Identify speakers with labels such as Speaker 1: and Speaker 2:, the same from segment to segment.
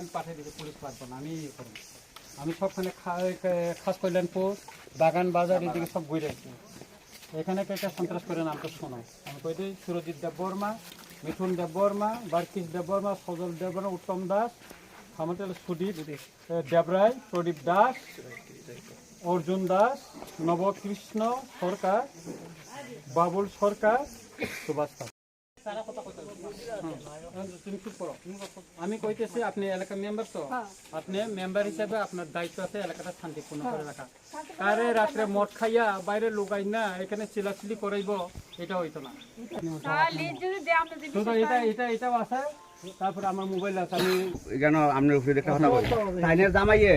Speaker 1: আমি পাঠিয়ে দিচ্ছি, পুলিশ পারবো না, আমি ইয়ে করবো। আমি সবখানে খাস কল্যাণপুর বাগান বাজার এদিকে সব ঘুরে রাখছি। এখানে কে সন্ত্রাস করে নাম তো শোনো। আমি কই দিই সুরজিৎ দেববর্মা, মিঠুন দেববর্মা, বার্কিস দেববর্মা, সজল দেববর্মা, উত্তম দাস, আমাদের সুদীপ দেবরায়, প্রদীপ দাস, অর্জুন দাস, নবকৃষ্ণ সরকার, বাবুল সরকার, সুভাষ দাস। তুমি চুপ করো। আমি কইতেছি আপনি এলাকার মেম্বার, তো আপনি মেম্বার হিসেবে আপনার দায়িত্ব আছে এলাকাটা শান্তিপূর্ণ করে রাখা। আরে রাত্রে মদ খাইয়া বাইরে লুকাই না এখানে চিলাচিলি করাইব, এটা হইতো না। এটাও আছে। তারপরে আমার মোবাইল আছে, আমি
Speaker 2: এখানে আপনার উপরে দেখা কথা বলি তাইনের জামাইয়ে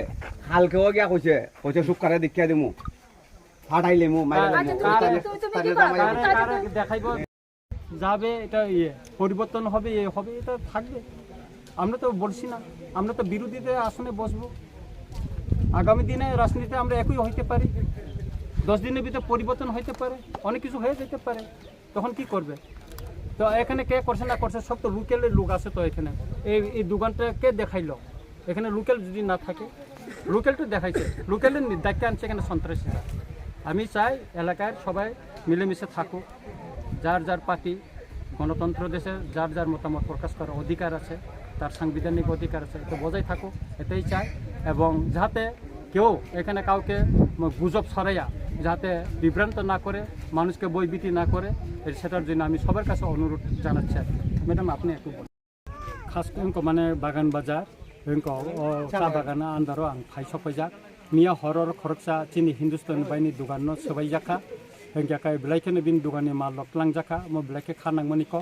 Speaker 2: হালকেও গিয়া কইছে সুখ করে দেখিয়া দিমু ফাটাইলে মু
Speaker 1: দেখাইব যাবে, এটা ইয়ে পরিবর্তন হবে, এ হবে, এটা থাকবে। আমরা তো বলছি না, আমরা তো বিরোধীদের আসনে বসবো। আগামী দিনে রাজনীতিতে আমরা একই হইতে পারি, 10 দিনের ভিতরে পরিবর্তন হইতে পারে, অনেক কিছু হয়ে যেতে পারে। তখন কি করবে? তো এখানে কে করছে না করছে সব তো লোকেলের লোক আছে। তো এখানে এই দোকানটা কে দেখাইলো? এখানে লোকেল যদি না থাকে, লোকেলটা দেখাইছে, লোকেলের দায়িত্ব আনছে এখানে সন্ত্রাসীরা। আমি চাই এলাকার সবাই মিলেমিশে থাকুক, যার যার পার্টি, গণতন্ত্র দেশে যার যার মতামত প্রকাশ করার অধিকার আছে, তার সাংবিধানিক অধিকার আছে, এটা বজায় থাকুক, এটাই চাই। এবং যাতে কেউ এখানে কাউকে গুজব ছড়াইয়া যাতে বিভ্রান্ত না করে, মানুষকে বইবিতি না করে, সেটার জন্য আমি সবার কাছে অনুরোধ জানাচ্ছি। আর ম্যাডাম আপনি একটু বলুন। খাস মানে বাগান বাজার চা বাগান আন্দারও आं फायसफैजाक मिया हरर खरकसा चिनि हिंदुस्तान बायनि दुगाननो सबायजाखा हंजाखाय ब्लाइकेनो बिन दुगाननि माल लक्लांजाखा म ब्लाइके खानांमनिको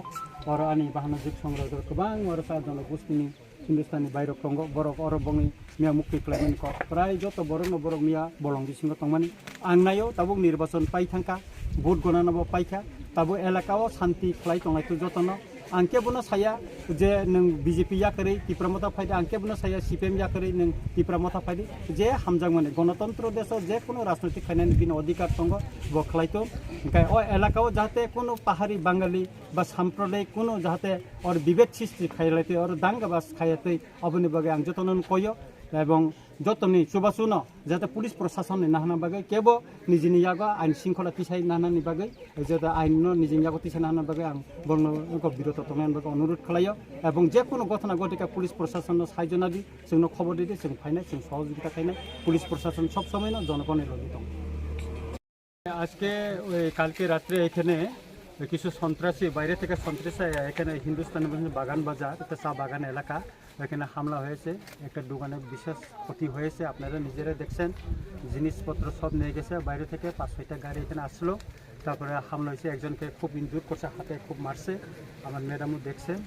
Speaker 1: और आनि बाहाना जिब संग्रह गोबां और साजन गुस्तिनि हिंदुस्तानी बायरक दंग बरक अरबंनि मिया मुक्ति खालामनिको प्राय जत बरनो बरक मिया बलंगि सिङाव तंमानि आं नायो ताबो निर्वाचन पाइथांखा भोट गणनाबो पाइखा ताबो एलाकाव शान्ति खालाय तंलायखौ जतन आंके बुनो साया जे नों बीजेपी याकरै तिप्रामथा फायदे आंके बुनो साया सीपीएम याकरै नों तिप्रामथा फायदे जे हामजां माने गणतंत्र देशो जे कोनो राजनीतिक खायनायनि बिनो अधिकार दङ बो खालायतो ओंखाय अ एलाकाव जाहाथे कोनो पाहाड़ी बांगाली बा साम्प्रदायिक कोनो जाहाथे और विभेद सृष्टि खायलायते और दांगाबाज खायते अबनि बागै आं जतन कयो এবং যতনি চুবাচুন যাতে পুলিশ প্রশাসন নাহানা বাগে কেব নিজেনি ইয়াগো আইন শৃঙ্খলা তিসাই নাহানি বাগে যাতে আইন নিজেনি ইয়াগো তিসাই নাহানা বাগে আं বর্ণ বিরত তংনাयनि बागै অনুরোধ খালাयो এবং যে কোনো ঘটনা ঘটিকা পুলিশ প্রশাসন সাহায্য দি जोंनो खबर दिदे जों फायनाय जों सहযোগিতা खायनाय পুলিশ প্রশাসন সব সময় না জনগণের লগে দं। আজকে কালকে রাত্রে এখানে কিছু সন্ত্রাসী বাইরে থেকে সন্ত্রাসী এখানে হিন্দুস্তানি বাগান বাজার একটা চা বাগান এলাকা এখানে হামলা হয়েছে, একটা দোকানে বিশেষ ক্ষতি হয়েছে, আপনারা নিজেরা দেখছেন, জিনিসপত্র সব নিয়ে গেছে বাইরে থেকে, 5-6টা গাড়ি এখানে আসলো, তারপরে হামলা হয়েছে, একজনকে খুব ইনজুর করছে, হাতে খুব মারছে, আমার ম্যাডামও দেখছেন,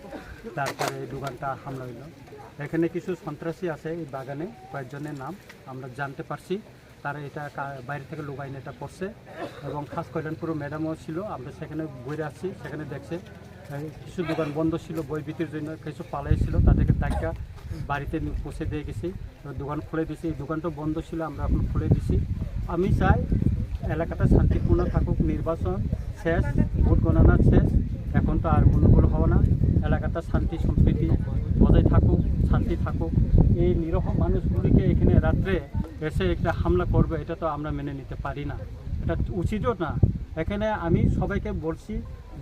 Speaker 1: তারপরে এই দোকানটা হামলা হইল। এখানে কিছু সন্ত্রাসী আছে এই বাগানে, কয়েকজনের নাম আমরা জানতে পারছি, তারা এটা বাইরে থেকে লোকাইন এটা করছে এবং খাস কল্যাণপুর ম্যাডামও ছিল, আমরা সেখানে ঘুরে আসছি, সেখানে দেখছে কিছু দোকান বন্ধ ছিল বই বিক্রির জন্য, কিছু পালাইছিল, তাদেরকে টাকা বাড়িতে পৌঁছে দিয়ে গেছি, দোকান খুলে দিয়েছি, এই দোকানটা বন্ধ ছিল আমরা এখন খুলে দিছি। আমি চাই এলাকাটা শান্তিপূর্ণ থাকুক, নির্বাচন শেষ, ভোট গণনা শেষ, এখন তো আর গণ্ডগোল হবে না, এলাকাটা শান্তি সম্প্রীতি বজায় থাকুক, শান্তি থাকুক। এই নিরহ মানুষগুলিকে এখানে রাত্রে এসে একটা হামলা করবে, এটা তো আমরা মেনে নিতে পারি না, এটা উচিতও না। এখানে আমি সবাইকে বলছি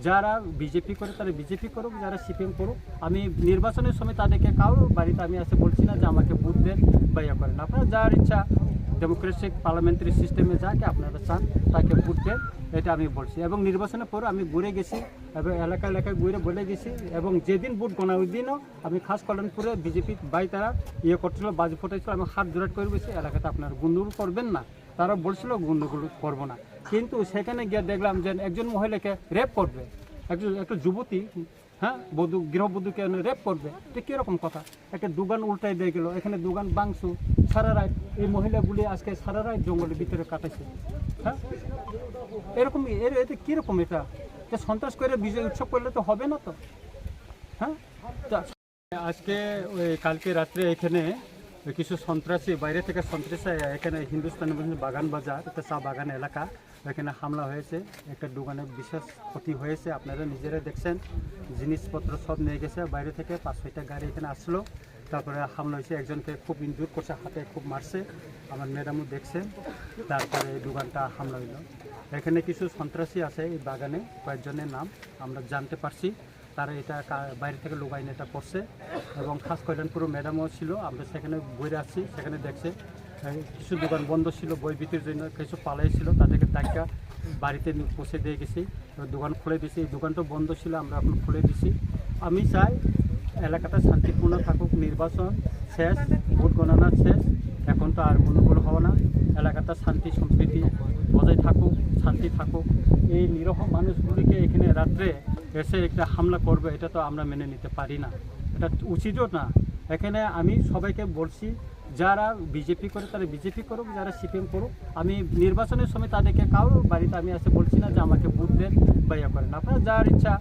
Speaker 1: যারা বিজেপি করে তারা বিজেপি করুক, যারা সিপিএম করুক, আমি নির্বাচনের সময় তাদেরকে কারোর বাড়িতে আমি এসে বলছি না যে আমাকে ভোট দেন বা ইয়া করেন, আপনারা যার ইচ্ছা ডেমোক্রেটিক পার্লামেন্টারি সিস্টেমে যাকে আপনারা চান তাকে ভোট দেন, এটা আমি বলছি। এবং নির্বাচনের পরে আমি ঘুরে গেছি এবং এলাকায় ঘুরে বলে গেছি, এবং যেদিন ভোট গণা ওই দিনও আমি খাস কল্যাণপুরে বিজেপি বাই তারা ইয়ে করছিল, বাজি ফোটাইছিল, আমি হাত জোড়াট করে বলছি এলাকাতে আপনারা গণ্ডগোল করবেন না, তারা বলছিল গণ্ডগোল করবো না, কিন্তু সেখানে গিয়ে দেখলাম যে একজন মহিলাকে রেপ করবে, একটা যুবতী, হ্যাঁ গৃহবধূকে রেপ করবে, এটা কীরকম কথা? একটা দোকান উল্টাই দিয়ে গেল, এখানে দোকান বাংসু সারা রাত, এই মহিলাগুলি আজকে সারা রাত জঙ্গলের ভিতরে কাটাইছে, হ্যাঁ এরকম এতে কীরকম? এটা সন্ত্রাস করে বিজয় উৎসব করলে তো হবে না তো, হ্যাঁ। আজকে ওই কালকে রাত্রে এখানে কিছু সন্ত্রাসী বাইরে থেকে সন্ত্রাসী এখানে হিন্দুস্তানি বাগান বাজার একটা চা বাগান এলাকা এখানে হামলা হয়েছে, একটা দোকানে বিশেষ ক্ষতি হয়েছে, আপনারা নিজেরা দেখছেন, জিনিসপত্র সব নিয়ে গেছে বাইরে থেকে, 5-6টা গাড়ি এখানে আসলো, তারপরে হামলা হয়েছে, একজনকে খুব ইনজুর করছে, হাতে খুব মারছে, আমার ম্যাডামও দেখছে। তারপরে এই দোকানটা হামলা হইল। এখানে কিছু সন্ত্রাসী আছে এই বাগানে, কয়েকজনের নাম আমরা জানতে পারছি। তারা এটা বাইরে থেকে লোক আইন এটা করছে এবং খাস কল্যাণপুর ম্যাডামও ছিল। আমরা সেখানে ঘুরে আসছি, সেখানে দেখছে কিছু দোকান বন্ধ ছিল, বই বিক্রির জন্য কিছু পালাই ছিল, তাদেরকে টাকা বাড়িতে পৌঁছে দিয়ে গেছি, দোকান খুলে দিয়েছি। এই দোকানটা বন্ধ ছিল, আমরা এখন খুলে দিছি। আমি চাই এলাকাটা শান্তিপূর্ণ থাকুক, নির্বাচন শেষ, ভোট গণনা শেষ, এখন তো আর গণ্ডগোল হওয়া না, এলাকাটা শান্তি সম্প্রীতি বজায় থাকুক, শান্তি থাকুক। এই নিরহ মানুষগুলিকে এখানে রাত্রে এসে একটা হামলা করবে, এটা তো আমরা মেনে নিতে পারি না, এটা উচিতও না। এখানে আমি সবাইকে বলছি, যারা বিজেপি করে তারা বিজেপি করুক, যারা সিপিএম করুক। আমি নির্বাচনের সময় তাদেরকে কারোর বাড়িতে আমি এসে বলছি না যে আমাকে ভোট দেন বা ইয়ে করেন। আপনারা যার ইচ্ছা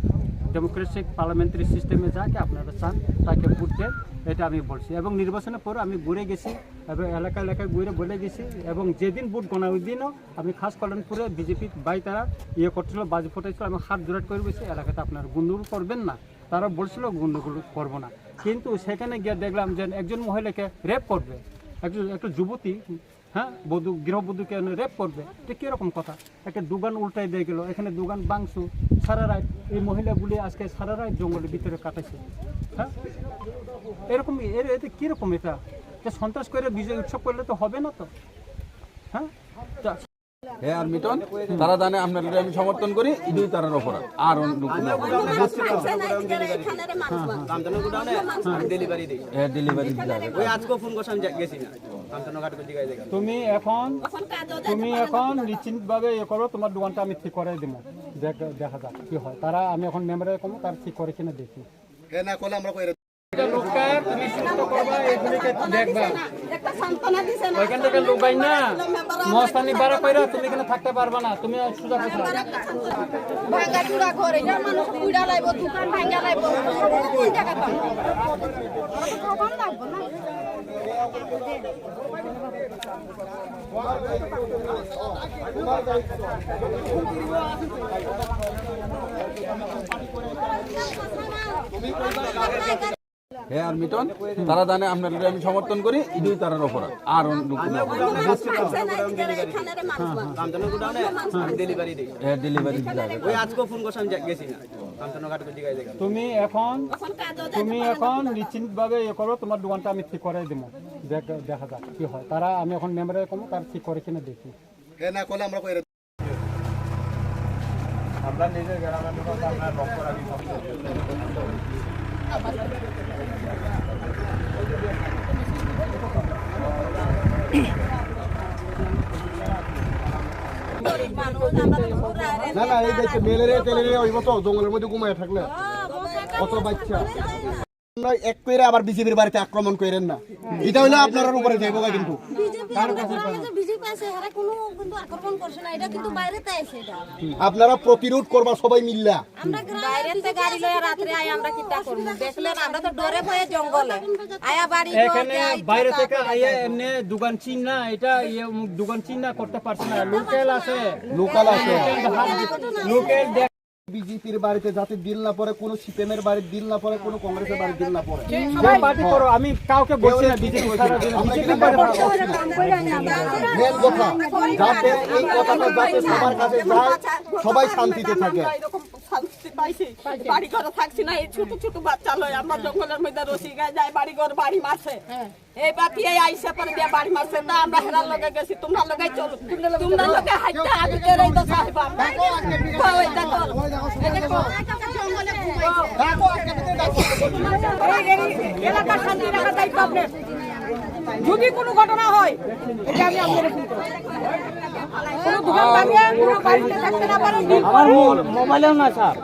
Speaker 1: ডেমোক্রেটিক পার্লামেন্টারি সিস্টেমে যাকে আপনারা চান তাকে ভোট দেন, এটা আমি বলছি। এবং নির্বাচনের পর আমি ঘুরে গেছি এবং এলাকা এলাকায় ঘুরে বলে গেছি, এবং যেদিন ভোট গণা ওই দিনও আমি খাস কল্যাণপুরে বিজেপি বাই তারা ইয়ে করছিল, বাজি ফোটাইছিল, আমি হাত জোরাট করে বসে এলাকাতে আপনারা গন্ডগোল করবেন না। তারা বলছিল গন্ডগোল করবো না, কিন্তু সেখানে গিয়ে দেখলাম যে একজন মহিলাকে রেপ করবে, একটা যুবতী, হ্যাঁ, গৃহবধূকে রেপ করবে, এটা কীরকম কথা? একটা দোকান উল্টাই দিয়ে গেল, এখানে দোকান বাংশু সারা রাত, এই মহিলাগুলি আজকে সারা রাত জঙ্গলের ভিতরে কাটাইছে। হ্যাঁ, এরকম এতে কীরকম? এটা সন্ত্রাস করে বিজয় উৎসব করলে তো হবে না তো। হ্যাঁ,
Speaker 3: হ্যাঁ, আর মিটন তারা জানে আপনার আমি সমর্থন করি, ইদুই তারার অপরাধ আর অন্য কোনো ডেলিভারি
Speaker 1: তুমি এখন নিশ্চিতভাবে ইয়ে করো, তোমার দোকানটা আমি ঠিক করে দেবো, দেখা যাক কি হয়। তারা আমি এখন মেম্বারে কমো, তারা ঠিক করে কিনা দেখি। তুমি সুস্থ করবা, এগুলিকে দেখবা, ওইখান থেকে লোকাই না মস্তানি বাড়া কইরা তুমি এখানে থাকতে পারবা না। তুমি সুযোগ
Speaker 4: ভাঙা চূড়া ঘর, এটা মানুষ পুইড়া লাইব, দোকান ভাঙা লাইব, কোন টাকা পাবো? কম লাগবো না।
Speaker 3: হ্যাঁ, আর মিটন তারা জানে আপনার আমি সমর্থন করি, ইদুই তারার অপরাধ আর অন্য কোনো ডেলিভারি
Speaker 1: তুমি এখন নিশ্চিতভাবে ইয়ে করো, তোমার দোকানটা আমি ঠিক করে দেবো, দেখা যাক কি হয়। তারা আমি এখন মেম্বারে কমো, তারা ঠিক করে কিনা দেখি। আমরা নিজের গ্রামের দোকানটা আমরা লক্ষ্য রাখি।
Speaker 5: না না, এই দেখছে মেলেরে টেলেরে ওইব তো জঙ্গলের মধ্যে ঘুমায় থাকলে কত বাচ্চা। এক করে আবার বিজেপির বাড়িতে আক্রমণ করেন না, এটা হইলে আপনার উপরে যাইব কিন্তু। আপনারা প্রতিরোধ করবা সবাই মিল্লা।
Speaker 1: এখানে বাইরে থেকে আইয়া এমনি দোকান চিন্না, এটা দোকান চিন্না করতে পারছে না, লোকাল আছে, লোকাল
Speaker 5: বিজেপির বাড়িতে যাতে দিল না পড়ে, কোন সিপিএমের বাড়িতে দিল না পড়ে, কোন কংগ্রেসের বাড়িতে দিল না পড়ে,
Speaker 1: পার্টি করো। আমি কাউকে বলছি না বিজেপি ছাড়া,
Speaker 5: মেন কথা যাতে এই কথাটা যাতে সবার কাছে যায়, সবাই শান্তিতে থাকে।
Speaker 4: বাড়ি ঘর থাকছি না, এই ছোট ছোট বাচ্চা লয় আমরা জঙ্গলের মধ্যে রসি গায়ে যায়, বাড়ি ঘর বাড়ি মারছে, এই বাতি এই আইসা পরে দিয়ে বাড়ি মারছে। তা আমরা হেরার লগে গেছি, তোমরা লগে চলো, তোমরা লগে হাইটা আগে দেই তো সাহেব আমরা ওই দেখো এলাকা শান্তি রাখার দায়িত্ব আপনার। যদি কোনো ঘটনা হয় এটা আমি আপনাদের ফোন করব। কোনো দোকান ভাঙে, কোনো বাড়িতে থাকতে না পারে,
Speaker 1: আমার মোবাইলেও না স্যার।